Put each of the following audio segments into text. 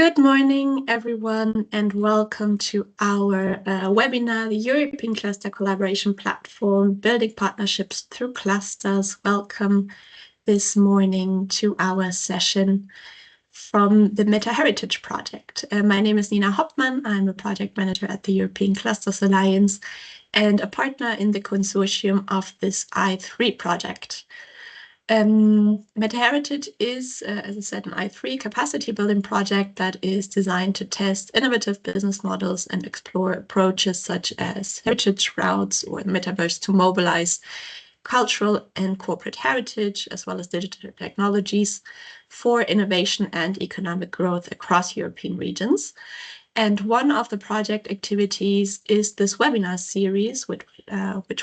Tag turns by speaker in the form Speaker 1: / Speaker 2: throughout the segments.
Speaker 1: Good morning, everyone, and welcome to our webinar, the European Cluster Collaboration Platform, Building Partnerships Through Clusters. Welcome this morning to our session from the MetaHeritage project. My name is Nina Hoppmann. I'm a project manager at the European Clusters Alliance and a partner in the consortium of this I3 project. MetaHeritage is, as I said, an I3 capacity building project that is designed to test innovative business models and explore approaches such as heritage routes or the metaverse to mobilize cultural and corporate heritage, as well as digital technologies for innovation and economic growth across European regions. And one of the project activities is this webinar series, which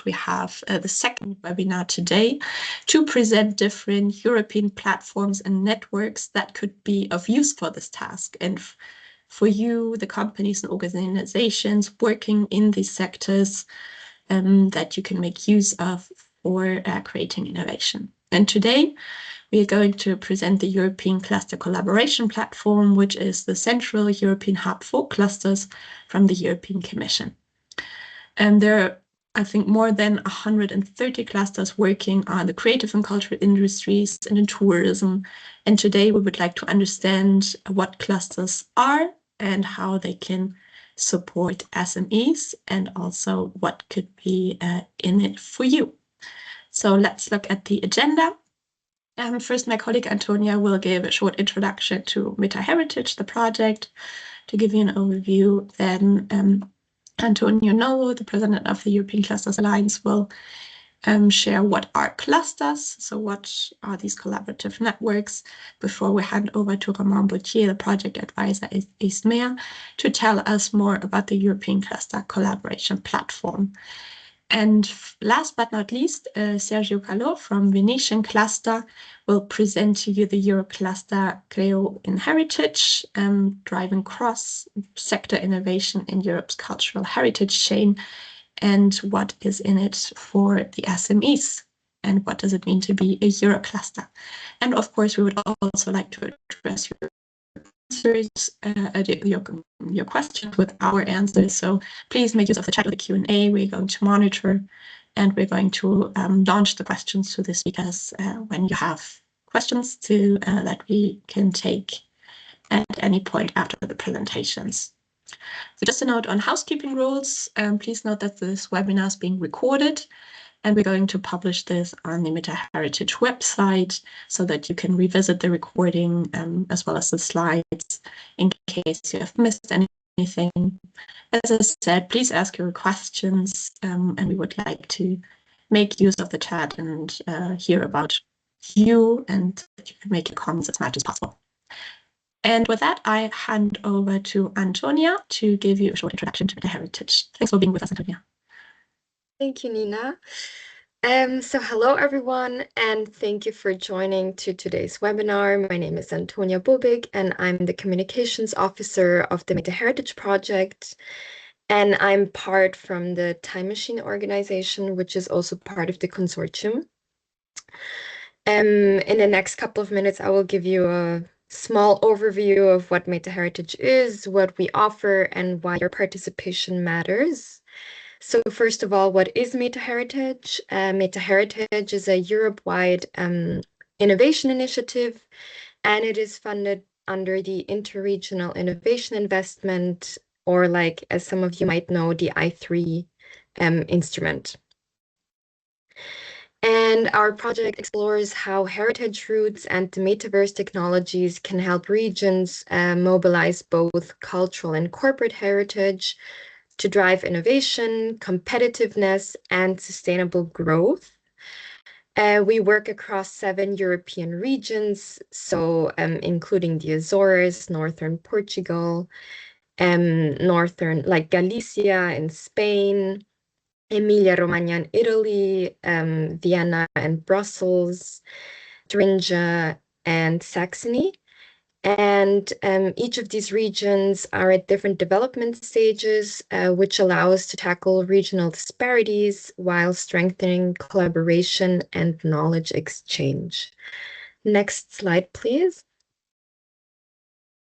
Speaker 1: we have the second webinar today, to present different European platforms and networks that could be of use for this task. And for you, the companies and organizations working in these sectors, that you can make use of for creating innovation. And today, we are going to present the European Cluster Collaboration Platform, which is the central European hub for clusters from the European Commission. And there are, I think, more than 130 clusters working on the creative and cultural industries and in tourism. And today we would like to understand what clusters are and how they can support SMEs, and also what could be in it for you. So let's look at the agenda. First, my colleague Antonia will give a short introduction to MetaHeritage, the project, to give you an overview. Then Antonio Novo, the president of the European Clusters Alliance, will share what are clusters, so what are these collaborative networks, before we hand over to Romain Bautier, the project advisor at ISMEA, to tell us more about the European Cluster Collaboration Platform. And last but not least, Sergio Calò from Venetian Cluster will present to you the Eurocluster Creo in Heritage, driving cross-sector innovation in Europe's cultural heritage chain, and what is in it for the SMEs, and what does it mean to be a Eurocluster. And of course, we would also like to address your questions with our answers. So please make use of the chat or the Q&A. We're going to monitor, and we're going to launch the questions to the speakers when you have questions that we can take at any point after the presentations. So just a note on housekeeping rules. Please note that this webinar is being recorded, and we're going to publish this on the MetaHeritage website so that you can revisit the recording as well as the slides in case you have missed anything. As I said, please ask your questions, and we would like to make use of the chat and hear about you, and you can make your comments as much as possible. And with that, I hand over to Antonia to give you a short introduction to MetaHeritage. Thanks for being with us, Antonia.
Speaker 2: Thank you, Nina. So hello, everyone, and thank you for joining to today's webinar. My name is Antonia Bobig, and I'm the Communications Officer of the MetaHeritage Project. And I'm part from the Time Machine organization, which is also part of the consortium. In the next couple of minutes, I will give you a small overview of what MetaHeritage is, what we offer, and why your participation matters. So first of all, what is MetaHeritage? MetaHeritage is a Europe-wide innovation initiative, and it is funded under the Interregional Innovation Investment, or like, as some of you might know, the I3 instrument. And our project explores how heritage routes and the metaverse technologies can help regions mobilize both cultural and corporate heritage to drive innovation, competitiveness, and sustainable growth. We work across 7 European regions, so including the Azores, northern Portugal, northern, like Galicia in Spain, Emilia-Romagna in Italy, Vienna and Brussels, Thuringia and Saxony. And each of these regions are at different development stages, which allow us to tackle regional disparities while strengthening collaboration and knowledge exchange. Next slide, please.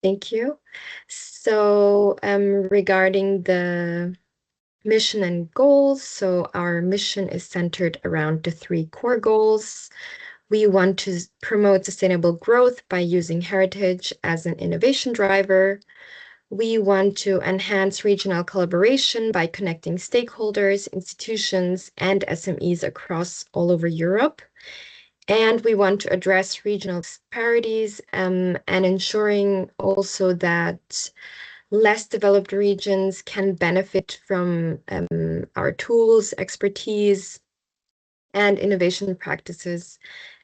Speaker 2: Thank you. So regarding the mission and goals, so our mission is centered around the 3 core goals. We want to promote sustainable growth by using heritage as an innovation driver. We want to enhance regional collaboration by connecting stakeholders, institutions, and SMEs across all over Europe. And we want to address regional disparities and ensuring also that less developed regions can benefit from our tools, expertise, and innovation practices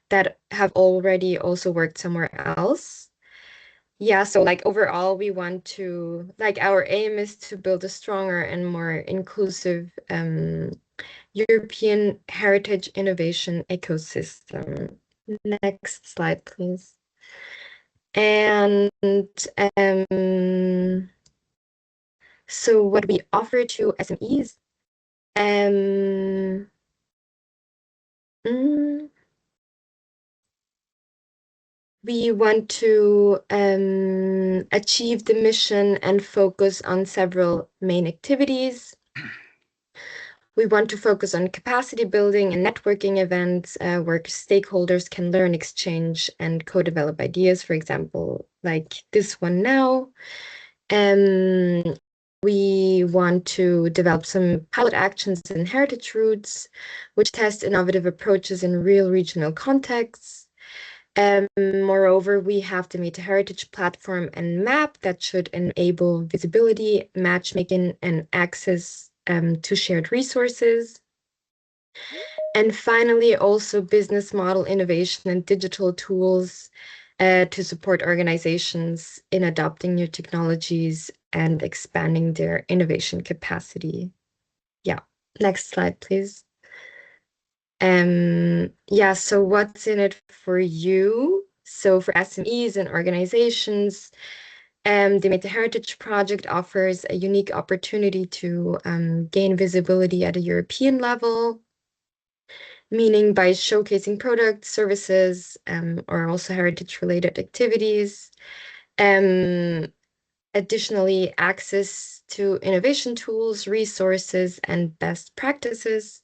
Speaker 2: that have already also worked somewhere else. Yeah, so like overall, we want to, like our aim is to build a stronger and more inclusive European heritage innovation ecosystem. Next slide, please. And so what we offer to SMEs, we want to achieve the mission and focus on several main activities. We want to focus on capacity building and networking events where stakeholders can learn, exchange, and co-develop ideas, for example, like this one now. We want to develop some pilot actions in heritage routes, which test innovative approaches in real regional contexts. Moreover, we have the MetaHeritage platform and map that should enable visibility, matchmaking, and access to shared resources. And finally, also business model innovation and digital tools to support organizations in adopting new technologies and expanding their innovation capacity. Yeah, next slide, please. Yeah, so what's in it for you? So for SMEs and organizations, the MetaHeritage project offers a unique opportunity to gain visibility at a European level, meaning by showcasing products, services, or also heritage-related activities. Additionally, access to innovation tools, resources, and best practices.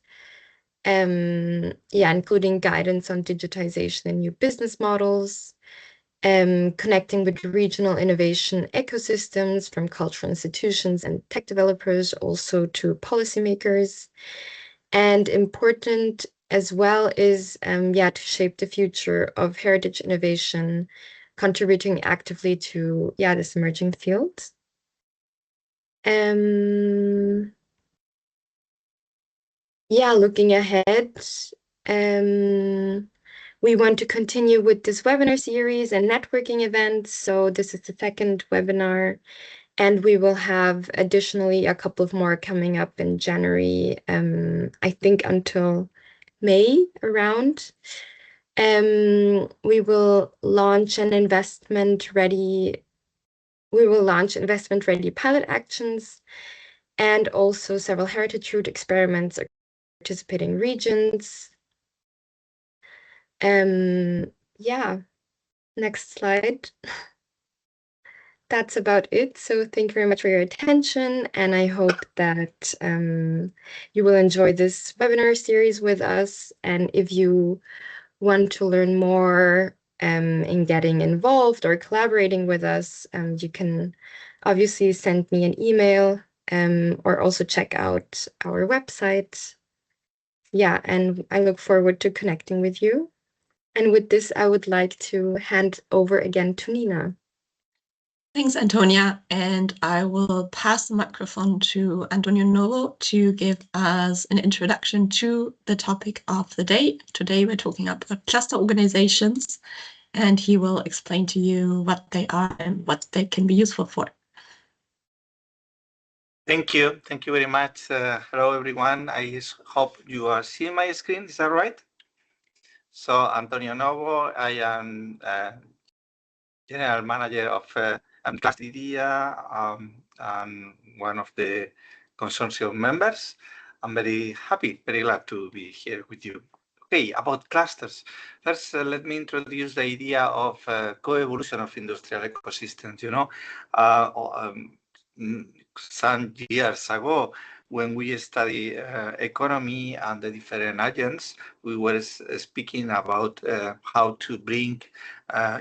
Speaker 2: Yeah, including guidance on digitization and new business models, connecting with regional innovation ecosystems from cultural institutions and tech developers, also to policymakers. And important as well is, yeah, to shape the future of heritage innovation, contributing actively to, yeah, this emerging field. Yeah, looking ahead, we want to continue with this webinar series and networking events. So this is the 2nd webinar, and we will have additionally a couple of more coming up in January, I think until May around. We will launch investment-ready pilot actions and also several heritage route experiments participating regions. Yeah, next slide. That's about it. So thank you very much for your attention, and I hope that you will enjoy this webinar series with us. And if you want to learn more in getting involved or collaborating with us, you can obviously send me an email or also check out our website. Yeah, and I look forward to connecting with you. And with this, I would like to hand over again to Nina.
Speaker 1: Thanks, Antonia. And I will pass the microphone to Antonio Novo to give us an introduction to the topic of the day. Today, we're talking about cluster organizations, and he will explain to you what they are and what they can be useful for.
Speaker 3: Thank you. Thank you very much. Hello, everyone. I hope you are seeing my screen. Is that right? So, Antonio Novo, I am General Manager of Cluster Idea, one of the consortium members. I'm very happy, very glad to be here with you Okay, about clusters. First, let me introduce the idea of co-evolution of industrial ecosystems. Some years ago, when we study economy and the different agents, we were speaking about how to bring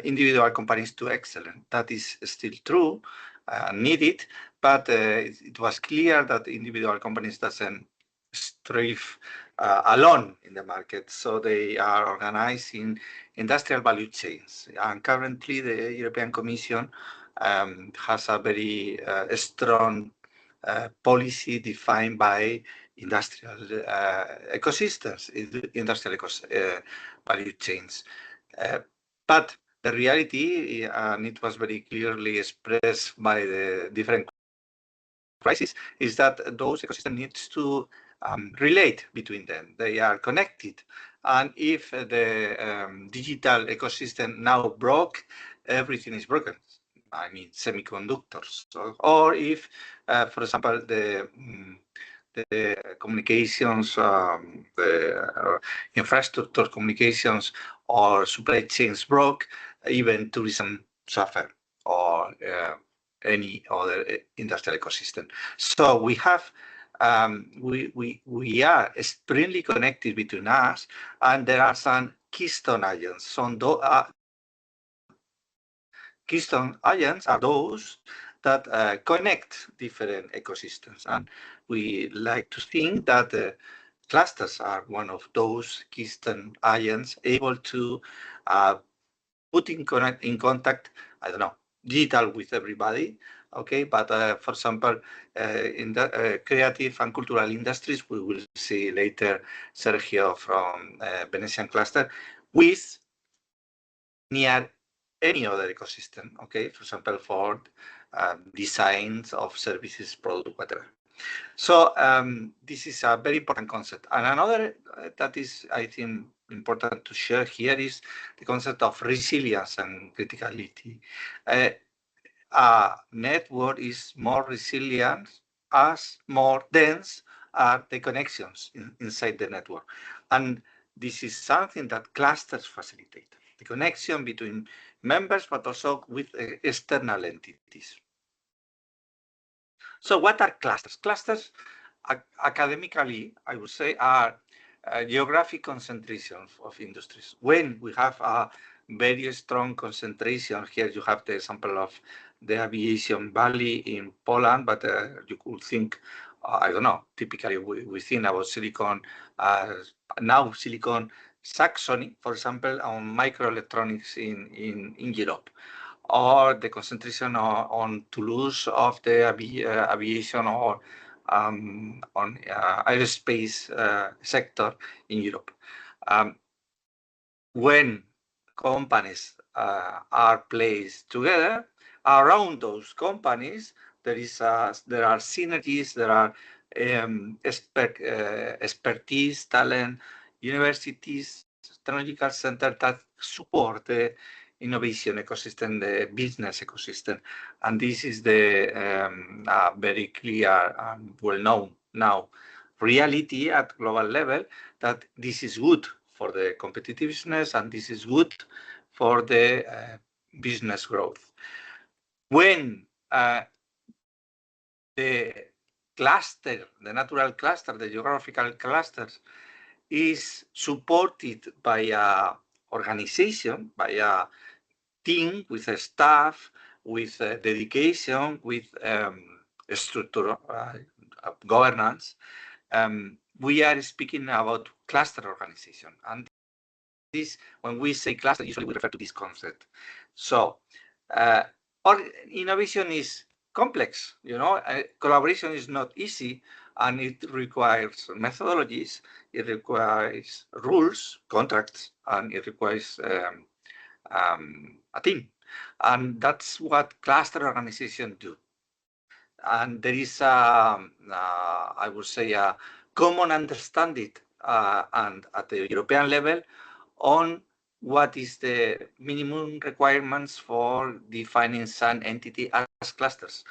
Speaker 3: individual companies to excellence. That is still true, needed, but it was clear that individual companies doesn't strive alone in the market. So they are organized in industrial value chains. And currently, the European Commission has a very strong policy defined by industrial ecosystems, industrial value chains. But the reality, and it was very clearly expressed by the different crises, is that those ecosystems needs to relate between them. They are connected. And if the digital ecosystem now broke, everything is broken. I mean, semiconductors. Or if, for example, the communications, the infrastructure communications or supply chains broke, even tourism suffer, or any other industrial ecosystem. So we have we are extremely connected between us, and there are some keystone agents. Some keystone agents are those that connect different ecosystems, and we like to think that clusters are one of those keystone agents able to put in contact, I don't know, digital with everybody, okay? But for example, in the creative and cultural industries, we will see later Sergio from Venetian cluster, with near any other ecosystem, okay? For example, for designs of services, product, whatever. So this is a very important concept. And another that is, I think, important to share here is the concept of resilience and criticality. A network is more resilient as more dense are the connections inside the network. And this is something that clusters facilitate, the connection between members, but also with external entities. So what are clusters? Clusters, academically, I would say, are geographic concentration of industries. When we have a very strong concentration, here you have the example of the aviation valley in Poland, but you could think, I don't know, typically we think about Silicon, now Silicon Saxony, for example, on microelectronics in Europe, or the concentration on Toulouse of the aviation, or on aerospace sector in Europe. When companies are placed together, around those companies, there are synergies, there are expertise, talent, universities, technological centers that support the innovation ecosystem, the business ecosystem. And this is the very clear and well-known now reality at global level, that this is good for the competitiveness and this is good for the business growth. When the cluster, the natural cluster, the geographical clusters is supported by a organization, by a team with a staff, with dedication, with structure, governance, we are speaking about cluster organization. And this, when we say cluster, usually we refer to this concept. So, innovation is complex, collaboration is not easy, and it requires methodologies, it requires rules, contracts, and it requires a team. And that's what cluster organizations do. And there is, I would say, a common understanding and at the European level on what is the minimum requirements for defining some entity as clusters.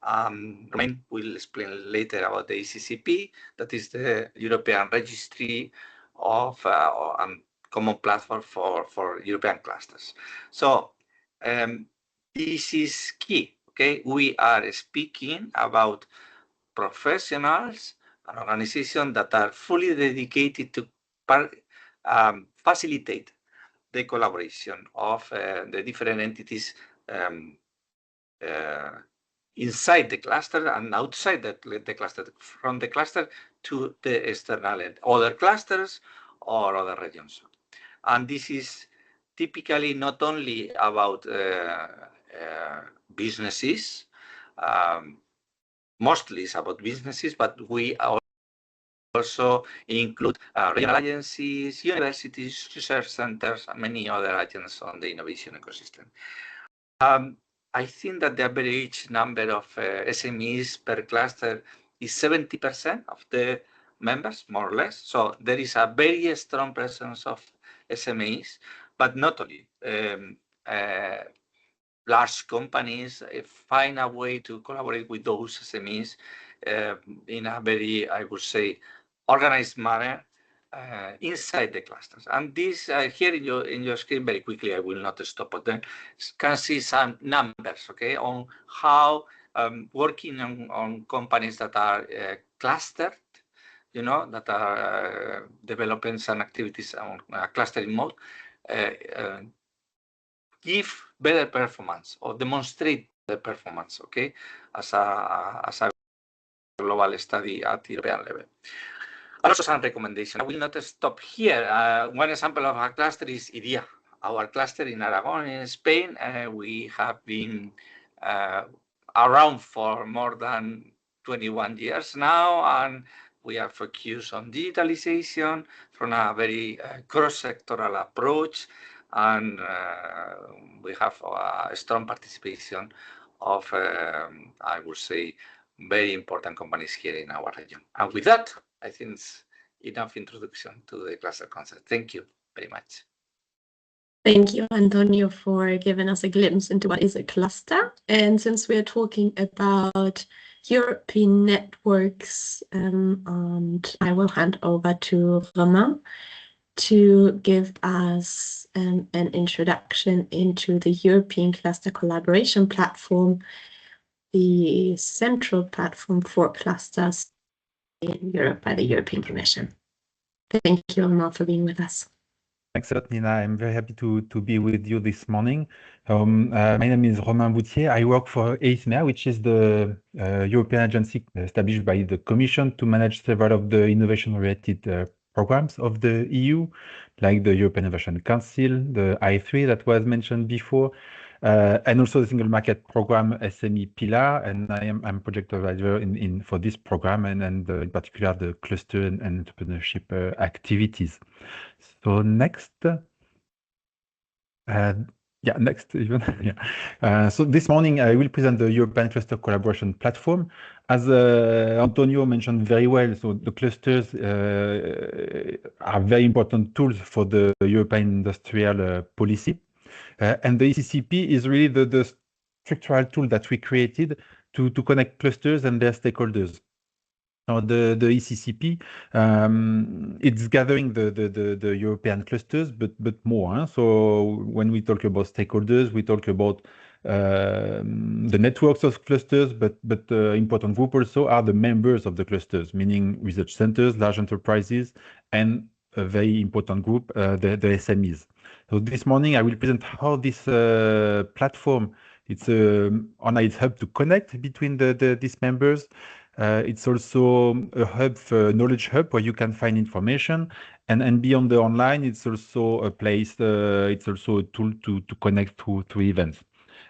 Speaker 3: Romain will explain later about the ECCP, that is the European Registry of common platform for European clusters. So this is key. Okay, we are speaking about professionals and organizations that are fully dedicated to facilitate the collaboration of the different entities inside the cluster and outside the cluster, from the cluster to the external other clusters or other regions. And this is typically not only about businesses, mostly it's about businesses, but we also include regional agencies, universities, research centers, and many other agents on the innovation ecosystem. I think that the average number of SMEs per cluster is 70% of the members, more or less. So there is a very strong presence of SMEs, but not only. Large companies find a way to collaborate with those SMEs in a very, I would say, organized manner inside the clusters. And this here in your screen, very quickly, I will not stop, but then can see some numbers, okay, on how working on companies that are clustered, you know, that are developing some activities on clustering mode, give better performance or demonstrate the performance, okay, as a global study at European level. And also some recommendations. I will not stop here. One example of a cluster is IDEA, our cluster in Aragon in Spain. We have been around for more than 21 years now, and we are focused on digitalization from a very cross-sectoral approach, and we have a strong participation of, I would say, very important companies here in our region. And with that, I think it's enough introduction to the cluster concept. Thank you very much.
Speaker 1: Thank you, Antonio, for giving us a glimpse into what is a cluster. And since we're talking about European networks, and I will hand over to Romain to give us an introduction into the European Cluster Collaboration Platform, the central platform for clusters in Europe by the European Commission. Thank you, Romain, for being with us.
Speaker 4: Thanks a lot, Nina. I'm very happy to be with you this morning. My name is Romain Boutier. I work for ECCP, which is the European agency established by the Commission to manage several of the innovation-related programs of the EU, like the European Innovation Council, the I3 that was mentioned before, and also the Single Market Program SME Pillar. And I'm project advisor for this program and in particular the cluster and entrepreneurship activities. So next. Next even. So this morning I will present the European Cluster Collaboration Platform. As Antonio mentioned very well, so the clusters are very important tools for the European industrial policy. And the ECCP is really the structural tool that we created to connect clusters and their stakeholders. Now the ECCP, it's gathering the European clusters, but more. So when we talk about stakeholders, we talk about the networks of clusters, but important group also are the members of the clusters, meaning research centers, large enterprises, and a very important group, the SMEs. So this morning I will present how this platform, it's on its hub to connect between these members. It's also a hub, knowledge hub, where you can find information, and beyond the online, it's also a place. It's also a tool to connect to events.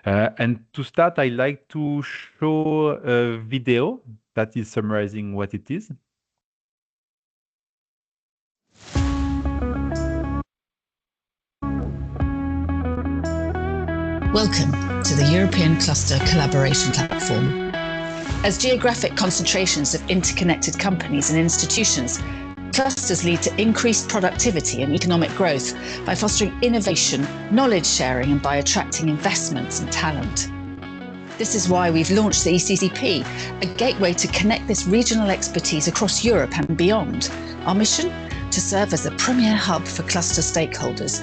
Speaker 4: And to start, I like to show a video that is summarizing what it is.
Speaker 5: Welcome to the European Cluster Collaboration Platform. As geographic concentrations of interconnected companies and institutions, clusters lead to increased productivity and economic growth by fostering innovation, knowledge sharing, and by attracting investments and talent. This is why we've launched the ECCP, a gateway to connect this regional expertise across Europe and beyond. Our mission? to serve as a premier hub for cluster stakeholders.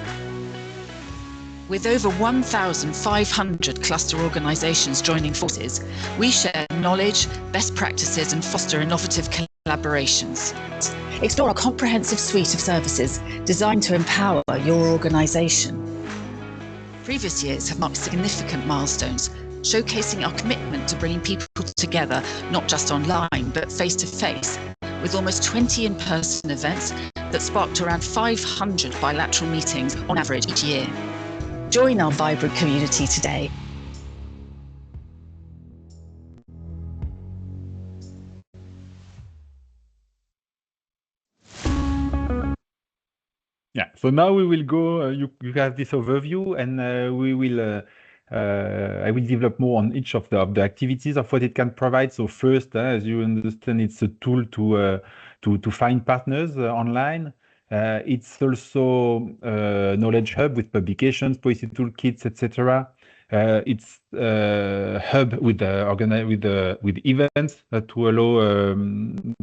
Speaker 5: With over 1,500 cluster organisations joining forces, we share knowledge, best practices and foster innovative collaborations. Explore our comprehensive suite of services designed to empower your organisation. Previous years have marked significant milestones, showcasing our commitment to bringing people together, not just online, but face-to-face, with almost 20 in-person events that sparked around 500 bilateral meetings on average each year. Join our vibrant community today.
Speaker 4: Yeah, so now we will go, you have this overview, and we will, I will develop more on each of the activities of what it can provide. So first, as you understand, it's a tool to find partners online. It's also a knowledge hub with publications, policy toolkits, etc. It's a hub with events to allow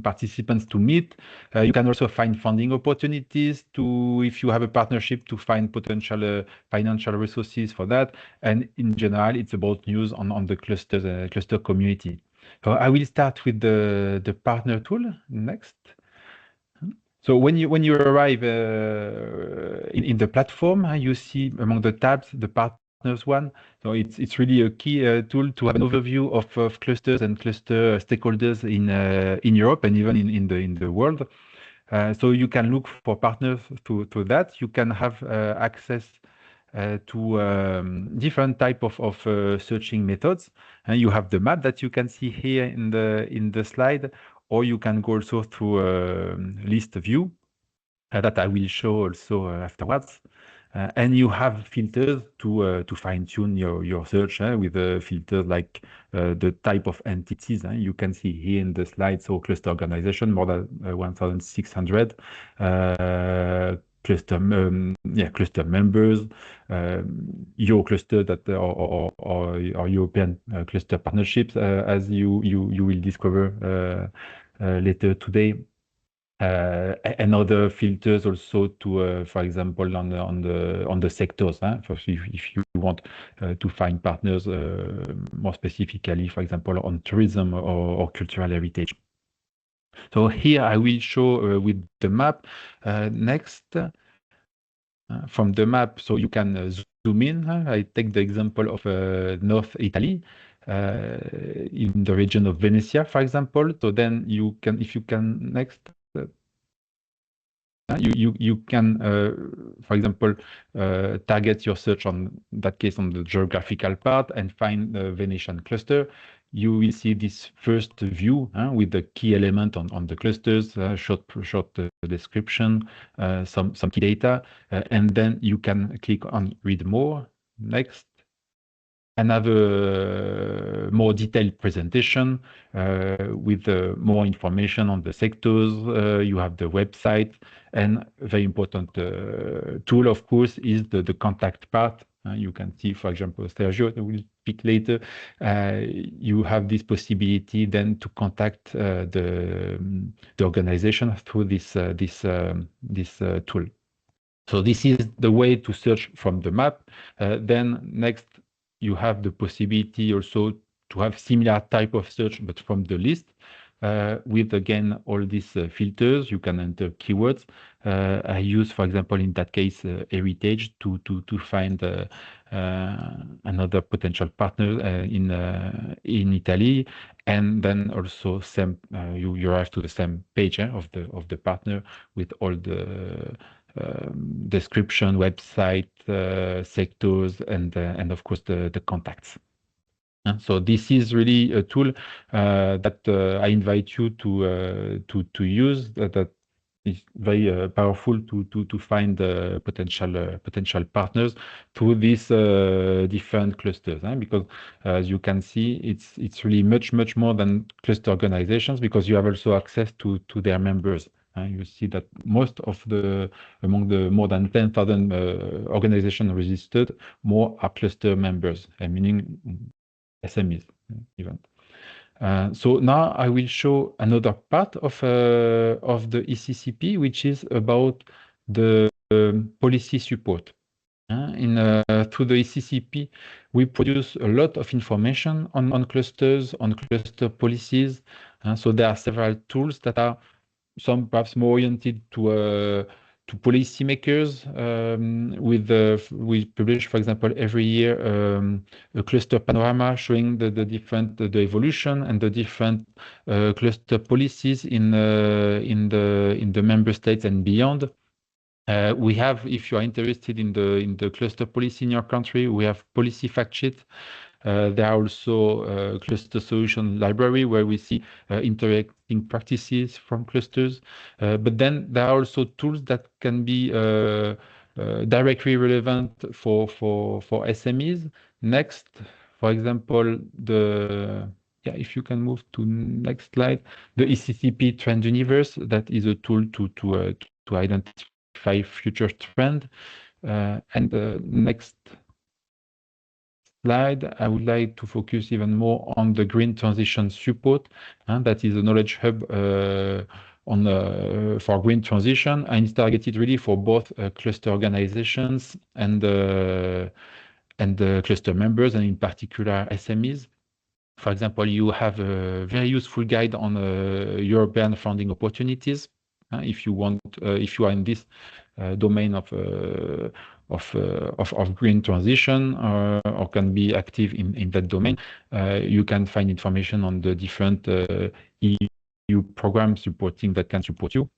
Speaker 4: participants to meet. You can also find funding opportunities if you have a partnership, to find potential financial resources for that. And in general, it's about news on the cluster community. So I will start with the partner tool next. So when you arrive in the platform, you see among the tabs the partners one. So it's really a key tool to have an overview of clusters and cluster stakeholders in Europe and even in the world. So you can look for partners to that. You can have access to different type of searching methods. And you have the map that you can see here in the slide, or you can go also through list view that I will show also afterwards. And you have filters to fine-tune your search with filters like the type of entities. You can see here in the slide, so cluster organization, more than 1,600 cluster members, your cluster that or European cluster partnerships, as you will discover later today. And other filters also to, for example, on the sectors. If you want to find partners more specifically, for example, on tourism or cultural heritage. So here I will show with the map next. From the map, so you can zoom in. I take the example of North Italy, in the region of Venezia, for example. So then you can, if you can next. You can, for example, target your search on that case on the geographical part and find the Venetian cluster. You will see this first view with the key element on the clusters, short description, some key data, and then you can click on read more. Next. Another more detailed presentation with more information on the sectors. You have the website, and very important tool, of course, is the contact part. You can see, for example, Sergio, I will speak later. You have this possibility then to contact the organization through this tool. So this is the way to search from the map. Then next, you have the possibility also to have similar type of search, but from the list, with again all these filters. You can enter keywords. I use, for example, in that case, heritage to find another potential partner in Italy, and then also same you arrive to the same page of the partner with all the description, website, sectors, and of course the contacts. So this is really a tool that I invite you to use. That is very powerful to find potential partners through these different clusters. Because as you can see, it's really much more than cluster organizations, because you have also access to their members. You see that most of among the more than 10,000 organizations registered, more are cluster members, meaning SMEs even. So now I will show another part of the ECCP, which is about the policy support. Through the ECCP, we produce a lot of information on clusters, on cluster policies. So there are several tools that are some perhaps more oriented to policymakers. We publish, for example, every year a cluster panorama showing the evolution and the different cluster policies in the member states and beyond. We have, if you are interested in the cluster policy in your country, we have policy fact sheet. There are also cluster solution library where we see interacting practices from clusters. But then there are also tools that can be directly relevant for SMEs. Next, for example, if you can move to next slide, the ECCP Trend Universe, that is a tool to identify future trend. And next slide, I would like to focus even more on the green transition support, and that is a knowledge hub for green transition, and it's targeted really for both cluster organizations and cluster members, and in particular SMEs. For example, you have a very useful guide on European funding opportunities. If you are in this domain of green transition or can be active in that domain, you can find information on the different EU programs that can support you.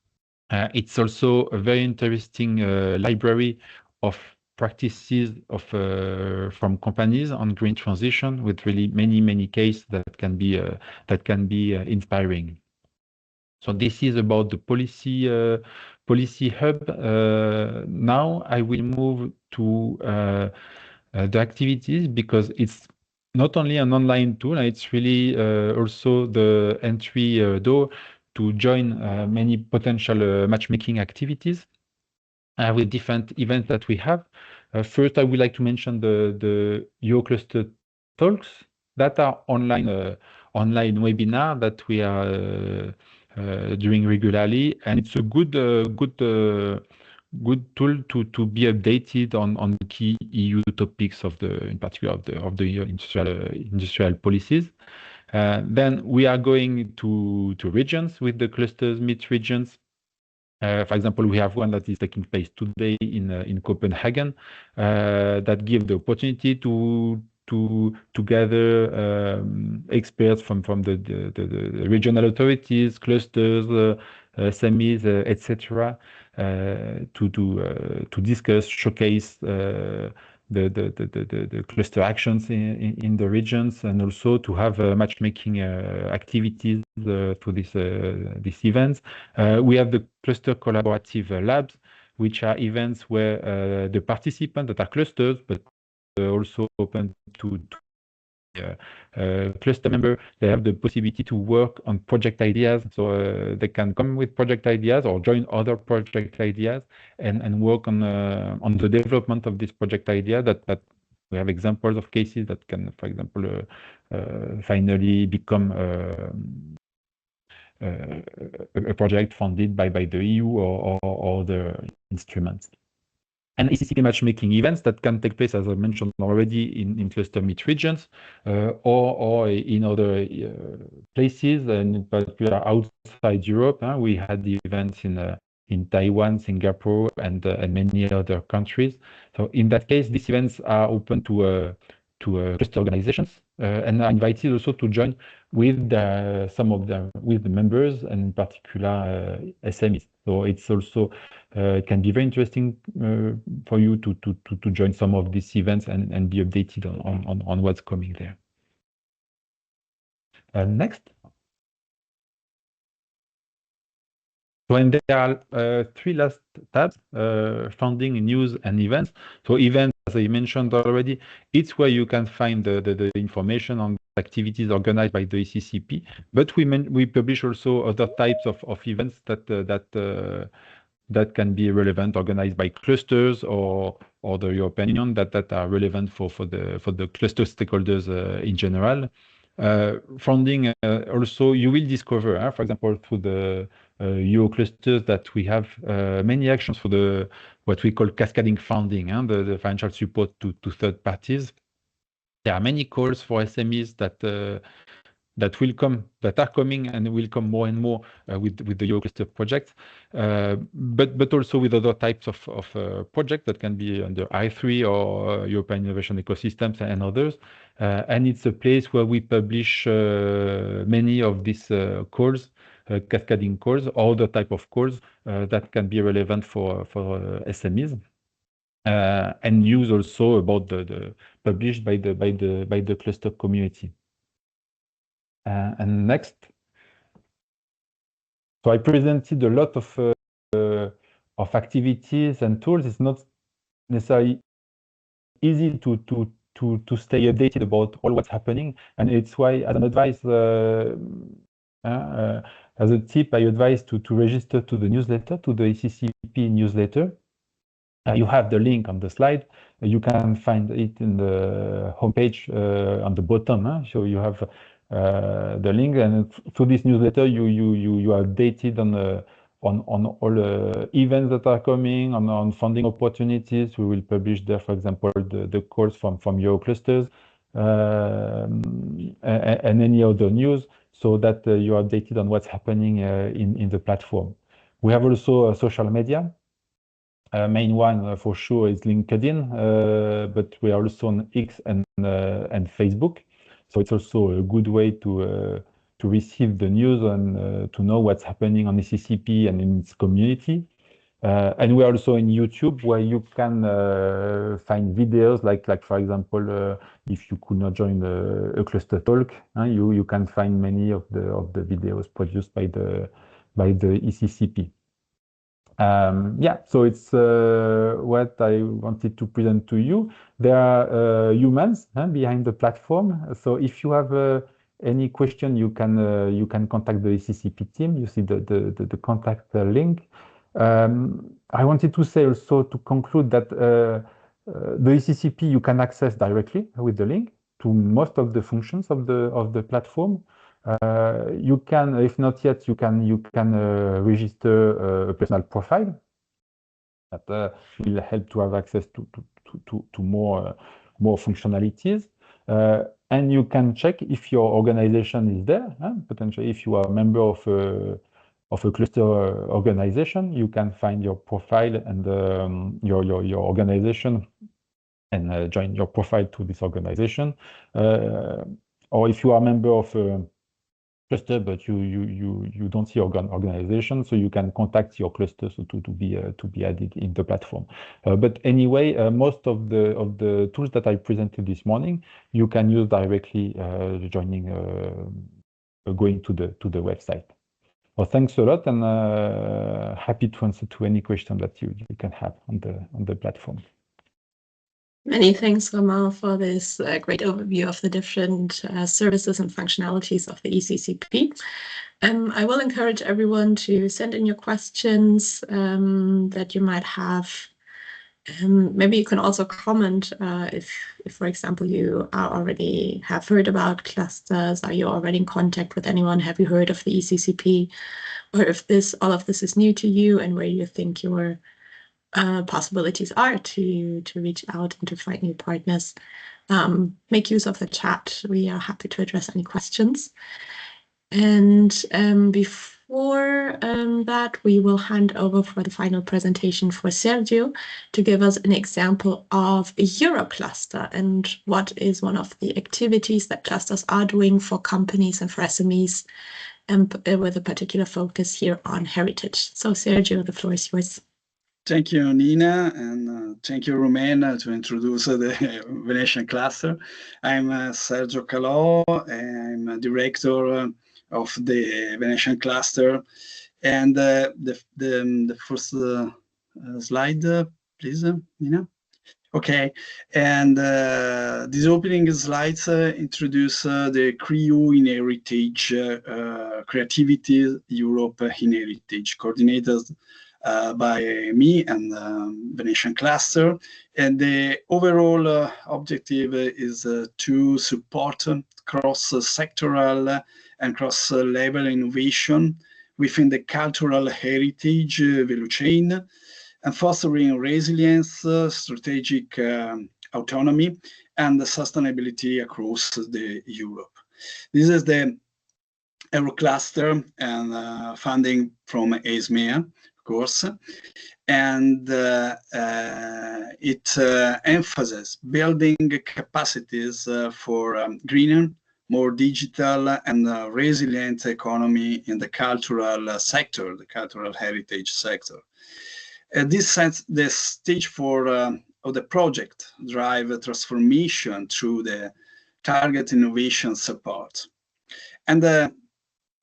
Speaker 4: It's also a very interesting library of practices from companies on green transition, with really many cases that can be inspiring. So this is about the policy hub. Now I will move to the activities, because it's not only an online tool, it's really also the entry door to join many potential matchmaking activities with different events that we have. First, I would like to mention the Eurocluster talks that are online webinar that we are doing regularly, and it's a good tool to be updated on key EU topics in particular of the industrial policies. Then we are going to regions with the clusters meet regions. For example, we have one that is taking place today in Copenhagen that gives the opportunity to gather experts from the regional authorities, clusters, SMEs, etc., to discuss, showcase the cluster actions in the regions, and also to have matchmaking activities through these events. We have the cluster collaborative labs, which are events where the participants that are clusters, but also open to cluster member, they have the possibility to work on project ideas. So they can come with project ideas or join other project ideas and work on the development of this project idea. That we have examples of cases that can, for example, finally become a project funded by the EU or the instruments. And ECCP matchmaking events that can take place, as I mentioned already, in cluster meet regions or in other places, and in particular outside Europe. We had the events in Taiwan, Singapore, and many other countries. So in that case, these events are open to cluster organizations and are invited also to join with the members, and in particular SMEs. So it's also it can be very interesting for you to join some of these events and be updated on what's coming there. Next. So, and there are three last tabs: funding, news, and events. So events, as I mentioned already, it's where you can find the information on activities organized by the ECCP. But we publish also other types of events that can be relevant, organized by clusters or the European Union, that are relevant for the cluster stakeholders in general. Funding also, you will discover, for example, through the Euroclusters, that we have many actions for the what we call cascading funding, the financial support to third parties. There are many calls for SMEs that are coming and will come more and more with the Eurocluster project, but also with other types of projects that can be under I3 or European Innovation Ecosystems and others. And it's a place where we publish many of these calls, cascading calls, or other type of calls that can be relevant for SMEs. And news also about the published by the cluster community. And next, so I presented a lot of activities and tools. It's not necessarily easy to stay updated about all what's happening, and it's why, as an advice, as a tip, I advise to register to the newsletter, to the ECCP newsletter. You have the link on the slide. You can find it in the homepage on the bottom. So you have the link, and through this newsletter, you are updated on all events that are coming, on funding opportunities. We will publish there, for example, the calls from Euroclusters and any other news, so that you are updated on what's happening in the platform. We have also social media. Main one for sure is LinkedIn, but we are also on X and Facebook. So it's also a good way to receive the news and to know what's happening on ECCP and in its community. And we are also in YouTube, where you can find videos like for example, if you could not join a cluster talk, you can find many of the videos produced by the ECCP. So it's what I wanted to present to you. There are humans behind the platform. So if you have any question, you can contact the ECCP team. You see the contact link. I wanted to say also, to conclude, that the ECCP you can access directly with the link to most of the functions of the platform. You can, if not yet, you can register a personal profile that will help to have access to more functionalities. And you can check if your organization is there. Potentially, if you are a member of a cluster organization, you can find your profile and your organization and join your profile to this organization. Or if you are a member of a cluster, but you don't see organization, so you can contact your cluster to be added in the platform. But anyway, most of the tools that I presented this morning, you can use directly joining, going to the website. Well, thanks a lot, and happy to answer to any question that you can have on the platform.
Speaker 1: Many thanks, Romain, for this great overview of the different services and functionalities of the ECCP. I will encourage everyone to send in your questions that you might have. Maybe you can also comment if, for example, you already have heard about clusters. Are you already in contact with anyone? Have you heard of the ECCP? Or if all of this is new to you, and where you think your possibilities are to reach out and to find new partners. Make use of the chat. We are happy to address any questions. And before that, we will hand over for the final presentation for Sergio to give us an example of a Eurocluster and what is one of the activities that clusters are doing for companies and for SMEs, and with a particular focus here on heritage. So Sergio, the floor is yours.
Speaker 6: Thank you, Nina, and thank you, Romain, to introduce the Venetian cluster. I'm Sergio Calò, I'm a director of the Venetian cluster. And the first slide, please, Nina. Okay, and these opening slides introduce the CREU in Heritage, Creativity Europe in Heritage, coordinated by me and Venetian cluster. And the overall objective is to support cross-sectoral and cross-level innovation within the cultural heritage value chain, and fostering resilience, strategic autonomy, and sustainability across the Europe. This is the Eurocluster and funding from ESMEA, of course, and it emphasizes building capacities for greener, more digital and resilient economy in the cultural sector, the cultural heritage sector. This sets the stage for of the project drive transformation through the target innovation support. And the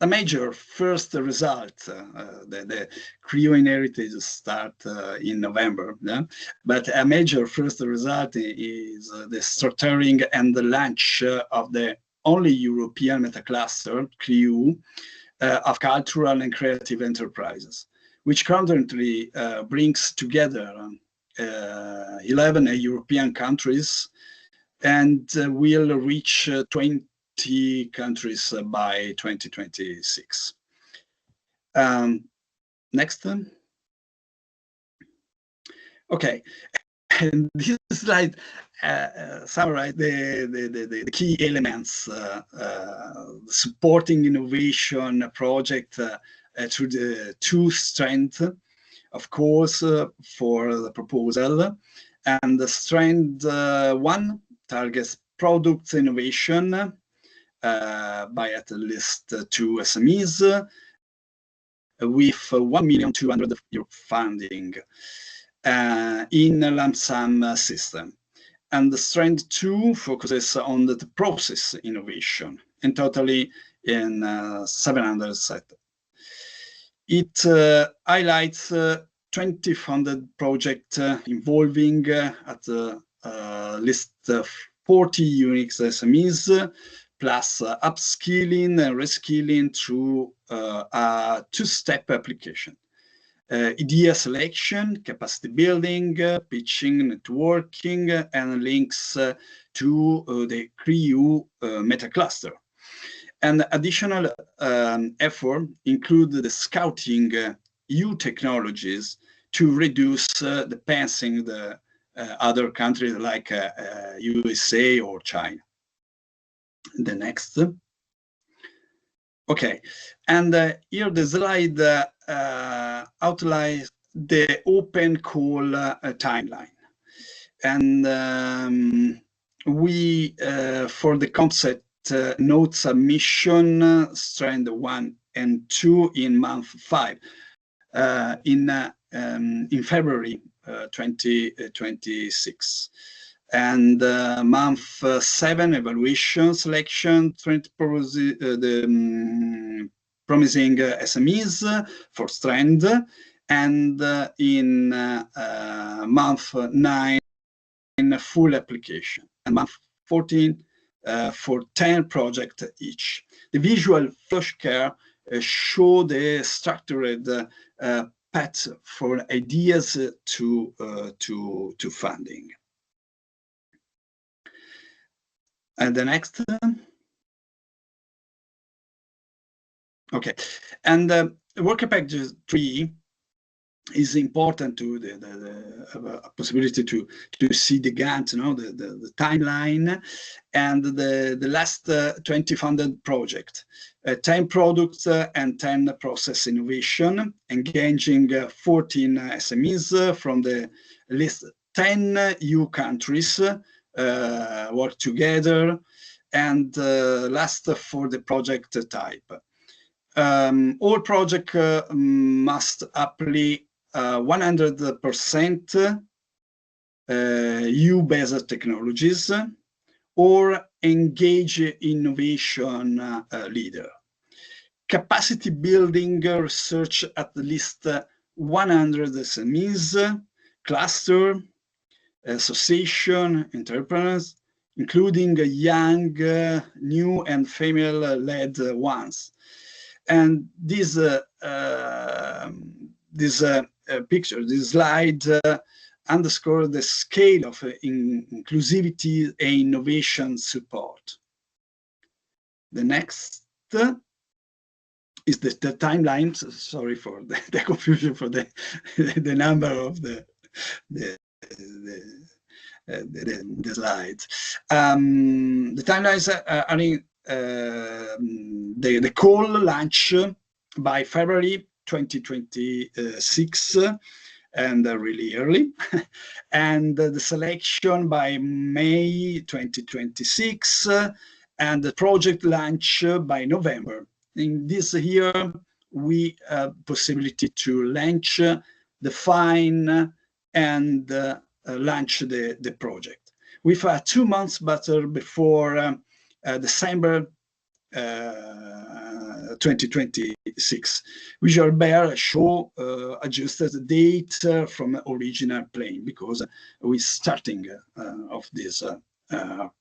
Speaker 6: major first result, the CREO Heritage start in November, yeah? But a major first result is the structuring and the launch of the only European metacluster, CREO, of cultural and creative enterprises, which currently brings together 11 European countries and will reach 20 countries by 2026. Next. Okay, and this slide summarize the key elements supporting innovation project through the two strengths, of course, for the proposal. And the strength one targets product innovation by at least 2 SMEs with 1,200,000 euro funding in a lump sum system. And the strand 2 focuses on the process innovation, and totally in 700 sites. It highlights 20 funded projects involving at least 40 unique SMEs, plus upskilling and reskilling through a two-step application. Idea selection, capacity building, pitching, networking, and links to the CREO metacluster. And additional effort include the scouting EU technologies to reduce dependency the other countries like USA or China. The next. Okay, and here the slide outlines the open call timeline. And we, for the concept note submission, strand 1 and 2 in month 5, in February 2026. And month 7, evaluation selection, promising SMEs for strand, and in month 9, full application, and month 14 for 10 projects each. The visual flowchart show the structured path for ideas to funding. And the next. Okay, and worker package 3 is important to the possibility to see the Gantt, the timeline, and the last 20 funded project, 10 products and 10 process innovation, engaging 14 SMEs from the list 10 EU countries. Work together, and last for the project type. All projects must apply 100% EU-based technologies or engage innovation leader. Capacity building research at least 100 SMEs, cluster, association, entrepreneurs, including young, new and female-led ones. And this picture, this slide underscores the scale of inclusivity and innovation support. The next is the timeline. Sorry for the confusion for the number of the slides. The timelines are in the call launch by February 2026 and really early, and the selection by May 2026, and the project launch by November. In this year, we have possibility to launch, define, and launch the project. With 2 months buffer before December 2026, Visual Bear show adjusted date from original plan because we're starting of this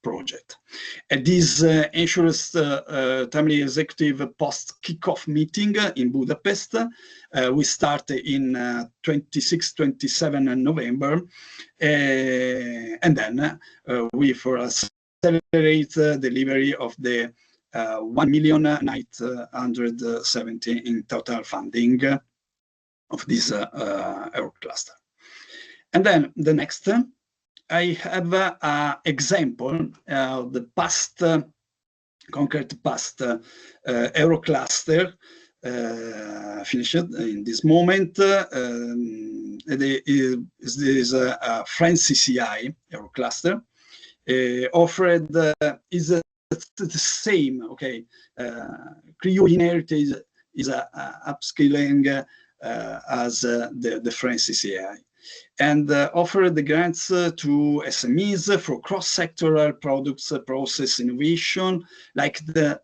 Speaker 6: project. At this ensures timely executive post kickoff meeting in Budapest. We start in 26-27 November, and then we for accelerate delivery of the 1,970,000 in total funding of this Eurocluster. And then the next, I have an example of the past, concrete past Eurocluster finished in this moment. There is a French CCI Eurocluster offered is the same. Okay, Creating Heritage is upscaling as the French CCI, and offer the grants to SMEs for cross-sectoral products process innovation, like the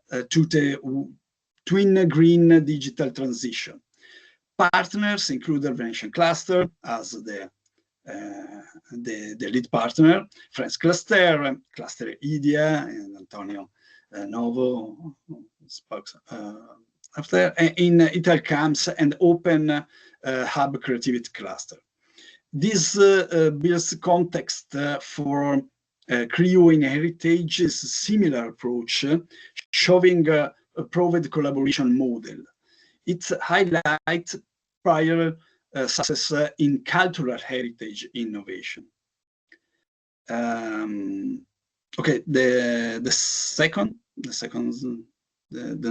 Speaker 6: twin green digital transition. Partners include the Venetian cluster as the lead partner, French cluster, cluster IDEA, and Antonio Novo spoke after, in Italcams and Open Hub Creativity Cluster. This builds context for Creating Heritage is a similar approach, showing a proven collaboration model. It highlights prior success in cultural heritage innovation. Okay, the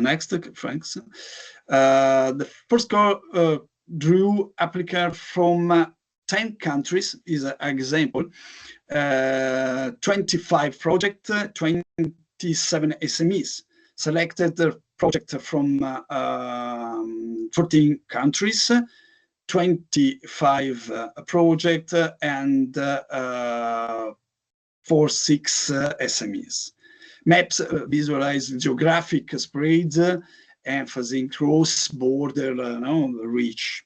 Speaker 6: next, Franks. The first drew applicants from 10 countries is an example. 25 projects, 27 SMEs. Selected the project from 14 countries, 25 projects, and 46 SMEs. Maps visualize geographic spreads, emphasizing cross-border reach.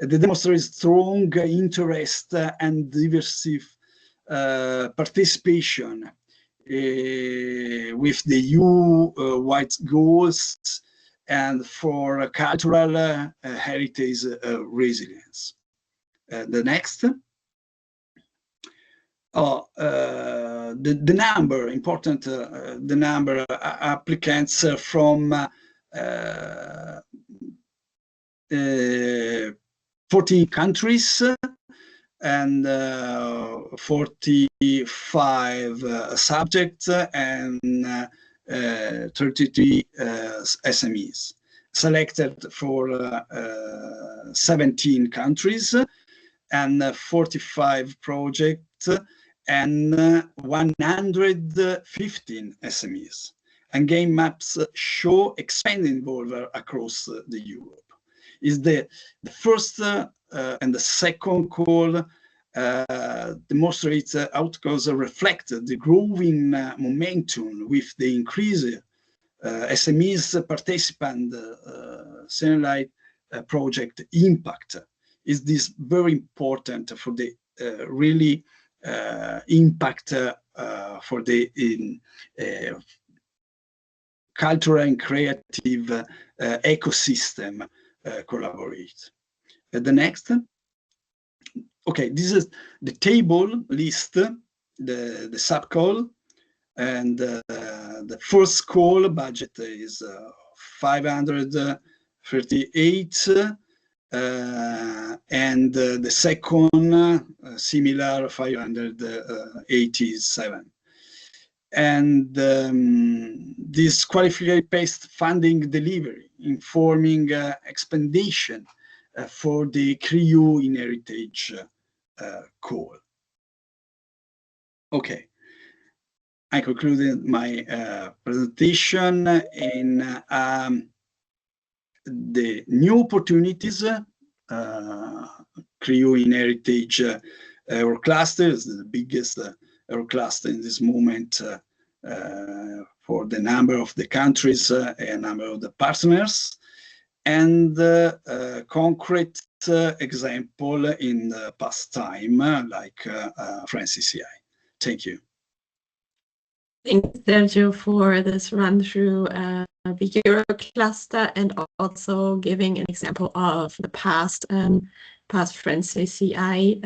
Speaker 6: They demonstrate strong interest and diverse participation with the EU-wide goals and for cultural heritage resilience. The next. The number, important, the number applicants from 40 countries and 45 subjects and 33 SMEs. Selected for 17 countries and 45 projects and 115 SMEs. And game maps show expanding involvement across the Europe. Is the first and the second call demonstrates outcomes reflect the growing momentum with the increased SMEs participant satellite project impact. Is this very important for the really impact for the cultural and creative ecosystem collaborate. The next. Okay, this is the table list, the sub-call, and the first call budget is 538, and the second similar 587. And this qualified-based funding delivery, informing expandation for the CREU in heritage call. Okay, I concluded my presentation in the new opportunities. CREU in heritage Eurocluster is the biggest Eurocluster in this moment for the number of the countries and number of the partners, and concrete example in the past time, like France CCI. Thank you.
Speaker 1: Thank you, Sergio, for this run through the Eurocluster and also giving an example of the past France CCI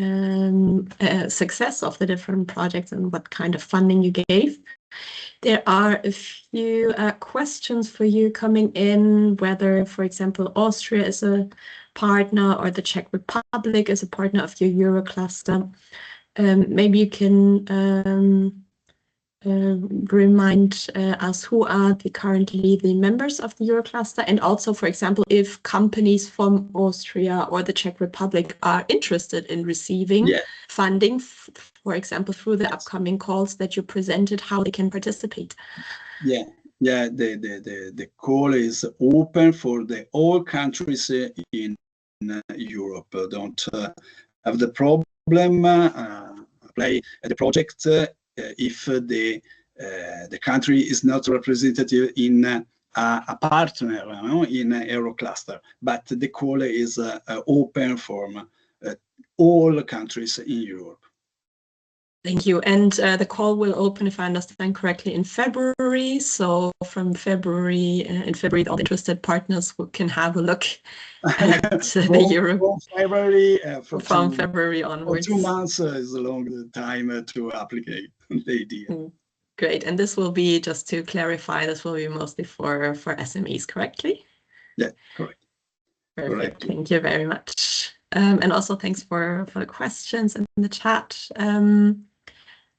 Speaker 1: success of the different projects and what kind of funding you gave. There are a few questions for you coming in, whether, for example, Austria is a partner or the Czech Republic is a partner of your Eurocluster. Maybe you can remind us who are currently the members of the Eurocluster, and also, for example, if companies from Austria or the Czech Republic are interested in receiving funding, for example, through the upcoming calls that you presented, how they can participate.
Speaker 6: The call is open for all countries in Europe. Don't have the problem apply the project if the country is not representative in a partner in Eurocluster, but the call is open for all countries in Europe.
Speaker 1: Thank you. And the call will open, if I understand correctly, in February. So from February, in February, all interested partners can have a look at the Europe.
Speaker 6: From
Speaker 1: February onwards.
Speaker 6: 2 months is a long time to apply the idea.
Speaker 1: Great. And this will be, just to clarify, this will be mostly for SMEs, correctly?
Speaker 6: Yeah, correct.
Speaker 1: Perfect.
Speaker 6: Correct.
Speaker 1: Thank you very much. And also thanks for the questions in the chat.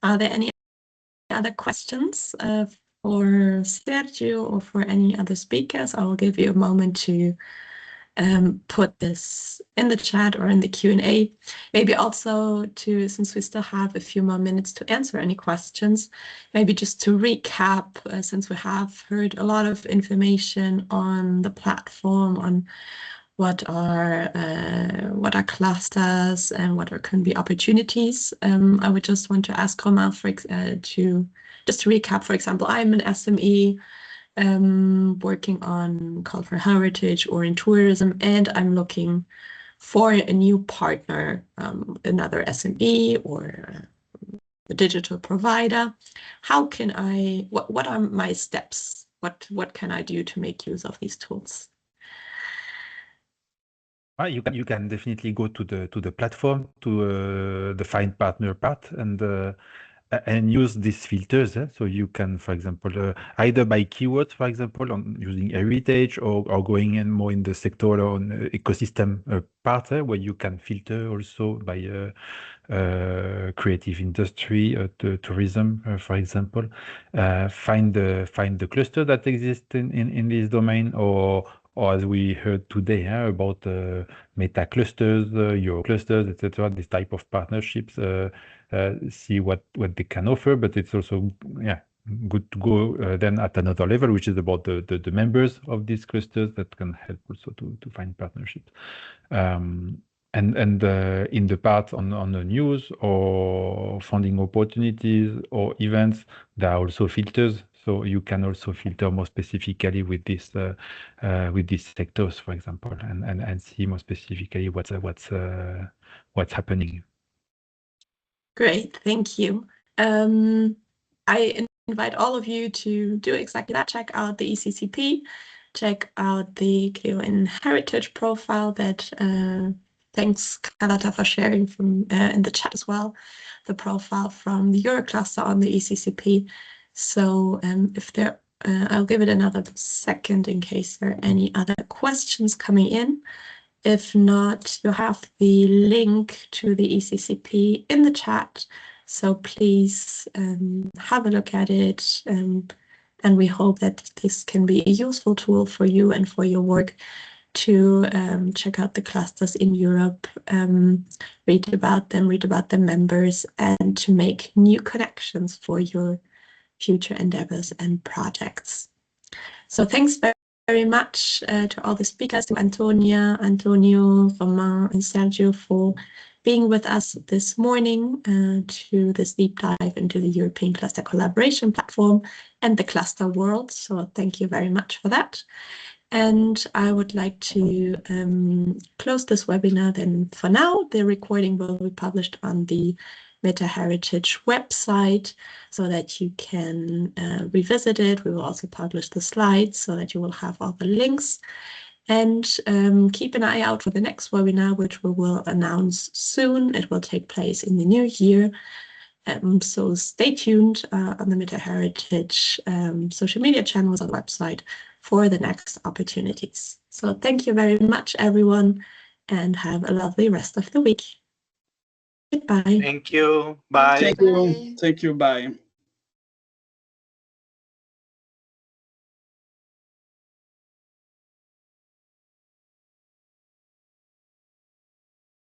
Speaker 1: Are there any other questions for Sergio or for any other speakers? I will give you a moment to put this in the chat or in the Q&A. Maybe also to, since we still have a few more minutes to answer any questions, maybe just to recap, since we have heard a lot of information on the platform, on what are clusters and what can be opportunities. I would just want to ask Romain to recap. For example, I'm an SME working on cultural heritage or in tourism, and I'm looking for a new partner, another SME or a digital provider. How can I? What are my steps? What can I do to make use of these tools?
Speaker 4: You can definitely go to the platform, to the find partner part, and use these filters. So you can, for example, either by keywords, for example, on using heritage, or going in more in the sector or ecosystem part, where you can filter also by creative industry, tourism, for example. Find the cluster that exists in this domain, or as we heard today about meta clusters, Euro clusters, etc. This type of partnerships. See what they can offer, but it's also good to go then at another level, which is about the members of these clusters that can help also to find partnerships. And in the part on the news or funding opportunities or events, there are also filters. So you can also filter more specifically with these sectors, for example, and see more specifically what's happening.
Speaker 1: Great, thank you. I invite all of you to do exactly that. Check out the ECCP, check out the CREU in Heritage profile that thanks, Carlotta, for sharing from in the chat as well, the profile from the Eurocluster on the ECCP. So if there, I'll give it another second in case there are any other questions coming in. If not, you'll have the link to the ECCP in the chat. So please have a look at it. And we hope that this can be a useful tool for you and for your work to check out the clusters in Europe, read about the members, and to make new connections for your future endeavors and projects. So thanks very much to all the speakers, to Antonia, Antonio, Romain, and Sergio for being with us this morning to this deep dive into the European Cluster Collaboration Platform and the cluster world. So thank you very much for that. And I would like to close this webinar then for now. The recording will be published on the MetaHeritage website so that you can revisit it. We will also publish the slides so that you will have all the links. And keep an eye out for the next webinar, which we will announce soon. It will take place in the new year. So stay tuned on the MetaHeritage social media channels on the website for the next opportunities. So thank you very much, everyone, and have a lovely rest of the week. Goodbye.
Speaker 3: Thank you. Bye.
Speaker 6: Thank you. Thank you. Bye.